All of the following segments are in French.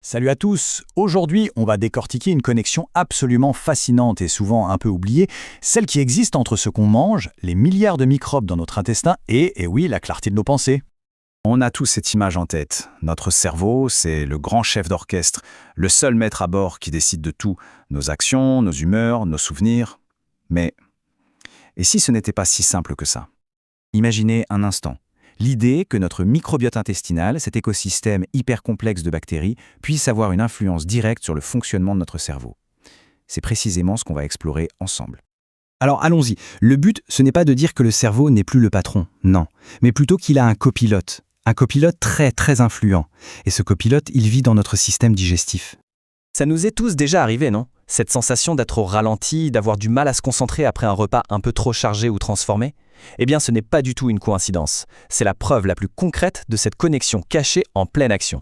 Salut à tous. Aujourd'hui, on va décortiquer une connexion absolument fascinante et souvent un peu oubliée, celle qui existe entre ce qu'on mange, les milliards de microbes dans notre intestin et oui, la clarté de nos pensées. On a tous cette image en tête. Notre cerveau, c'est le grand chef d'orchestre, le seul maître à bord qui décide de tout, nos actions, nos humeurs, nos souvenirs. Mais, et si ce n'était pas si simple que ça? Imaginez un instant. L'idée que notre microbiote intestinal, cet écosystème hyper complexe de bactéries, puisse avoir une influence directe sur le fonctionnement de notre cerveau. C'est précisément ce qu'on va explorer ensemble. Alors allons-y. Le but, ce n'est pas de dire que le cerveau n'est plus le patron, non, mais plutôt qu'il a un copilote très très influent. Et ce copilote, il vit dans notre système digestif. Ça nous est tous déjà arrivé, non? Cette sensation d'être au ralenti, d'avoir du mal à se concentrer après un repas un peu trop chargé ou transformé? Eh bien, ce n'est pas du tout une coïncidence. C'est la preuve la plus concrète de cette connexion cachée en pleine action.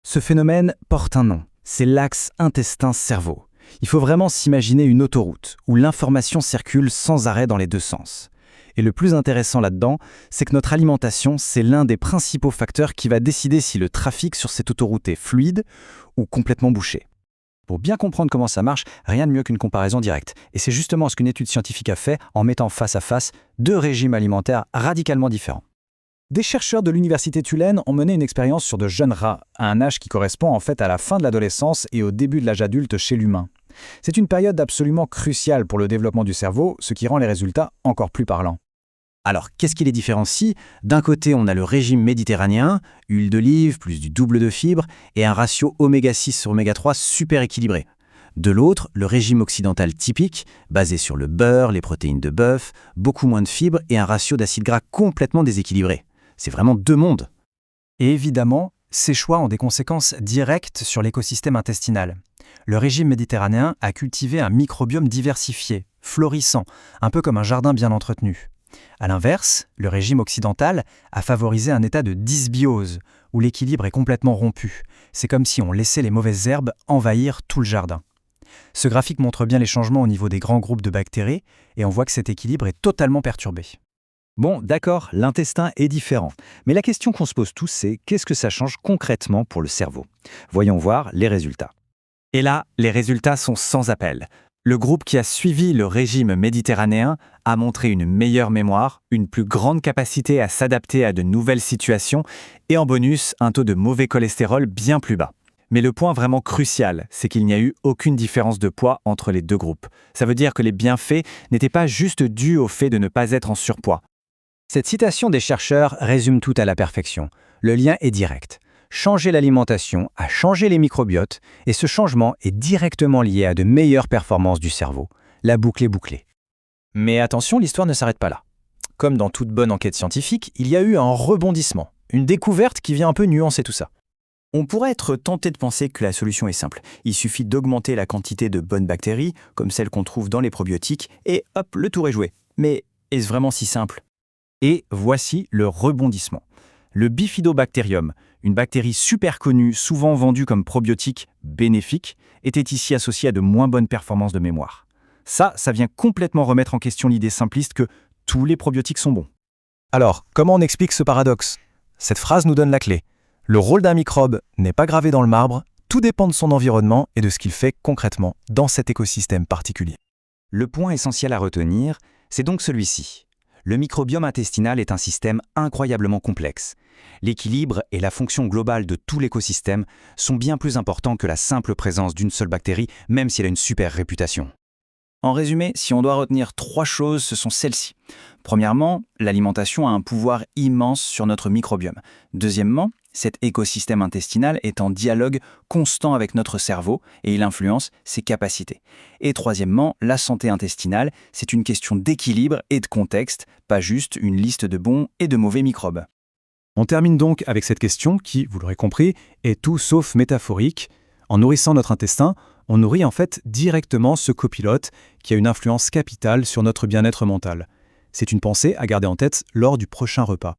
Ce phénomène porte un nom, c'est l'axe intestin-cerveau. Il faut vraiment s'imaginer une autoroute où l'information circule sans arrêt dans les deux sens. Et le plus intéressant là-dedans, c'est que notre alimentation, c'est l'un des principaux facteurs qui va décider si le trafic sur cette autoroute est fluide ou complètement bouché. Pour bien comprendre comment ça marche, rien de mieux qu'une comparaison directe. Et c'est justement ce qu'une étude scientifique a fait en mettant face à face deux régimes alimentaires radicalement différents. Des chercheurs de l'université Tulane ont mené une expérience sur de jeunes rats, à un âge qui correspond en fait à la fin de l'adolescence et au début de l'âge adulte chez l'humain. C'est une période absolument cruciale pour le développement du cerveau, ce qui rend les résultats encore plus parlants. Alors, qu'est-ce qui les différencie? D'un côté, on a le régime méditerranéen, huile d'olive, plus du double de fibres, et un ratio oméga 6 sur oméga 3 super équilibré. De l'autre, le régime occidental typique, basé sur le beurre, les protéines de bœuf, beaucoup moins de fibres et un ratio d'acides gras complètement déséquilibré. C'est vraiment deux mondes. Et évidemment, ces choix ont des conséquences directes sur l'écosystème intestinal. Le régime méditerranéen a cultivé un microbiome diversifié, florissant, un peu comme un jardin bien entretenu. A l'inverse, le régime occidental a favorisé un état de dysbiose, où l'équilibre est complètement rompu. C'est comme si on laissait les mauvaises herbes envahir tout le jardin. Ce graphique montre bien les changements au niveau des grands groupes de bactéries, et on voit que cet équilibre est totalement perturbé. Bon, d'accord, l'intestin est différent. Mais la question qu'on se pose tous, c'est qu'est-ce que ça change concrètement pour le cerveau? Voyons voir les résultats. Et là, les résultats sont sans appel. Le groupe qui a suivi le régime méditerranéen a montré une meilleure mémoire, une plus grande capacité à s'adapter à de nouvelles situations et en bonus, un taux de mauvais cholestérol bien plus bas. Mais le point vraiment crucial, c'est qu'il n'y a eu aucune différence de poids entre les deux groupes. Ça veut dire que les bienfaits n'étaient pas juste dus au fait de ne pas être en surpoids. Cette citation des chercheurs résume tout à la perfection. Le lien est direct. Changer l'alimentation a changé les microbiotes et ce changement est directement lié à de meilleures performances du cerveau. La boucle est bouclée. Mais attention, l'histoire ne s'arrête pas là. Comme dans toute bonne enquête scientifique, il y a eu un rebondissement, une découverte qui vient un peu nuancer tout ça. On pourrait être tenté de penser que la solution est simple. Il suffit d'augmenter la quantité de bonnes bactéries, comme celles qu'on trouve dans les probiotiques, et hop, le tour est joué. Mais est-ce vraiment si simple? Et voici le rebondissement. Le Bifidobacterium, une bactérie super connue, souvent vendue comme probiotique bénéfique, était ici associée à de moins bonnes performances de mémoire. Ça vient complètement remettre en question l'idée simpliste que tous les probiotiques sont bons. Alors, comment on explique ce paradoxe? Cette phrase nous donne la clé. Le rôle d'un microbe n'est pas gravé dans le marbre, tout dépend de son environnement et de ce qu'il fait concrètement dans cet écosystème particulier. Le point essentiel à retenir, c'est donc celui-ci. Le microbiome intestinal est un système incroyablement complexe. L'équilibre et la fonction globale de tout l'écosystème sont bien plus importants que la simple présence d'une seule bactérie, même si elle a une super réputation. En résumé, si on doit retenir 3 choses, ce sont celles-ci. Premièrement, l'alimentation a un pouvoir immense sur notre microbiome. Deuxièmement, cet écosystème intestinal est en dialogue constant avec notre cerveau et il influence ses capacités. Et troisièmement, la santé intestinale, c'est une question d'équilibre et de contexte, pas juste une liste de bons et de mauvais microbes. On termine donc avec cette question qui, vous l'aurez compris, est tout sauf métaphorique. En nourrissant notre intestin, on nourrit en fait directement ce copilote qui a une influence capitale sur notre bien-être mental. C'est une pensée à garder en tête lors du prochain repas.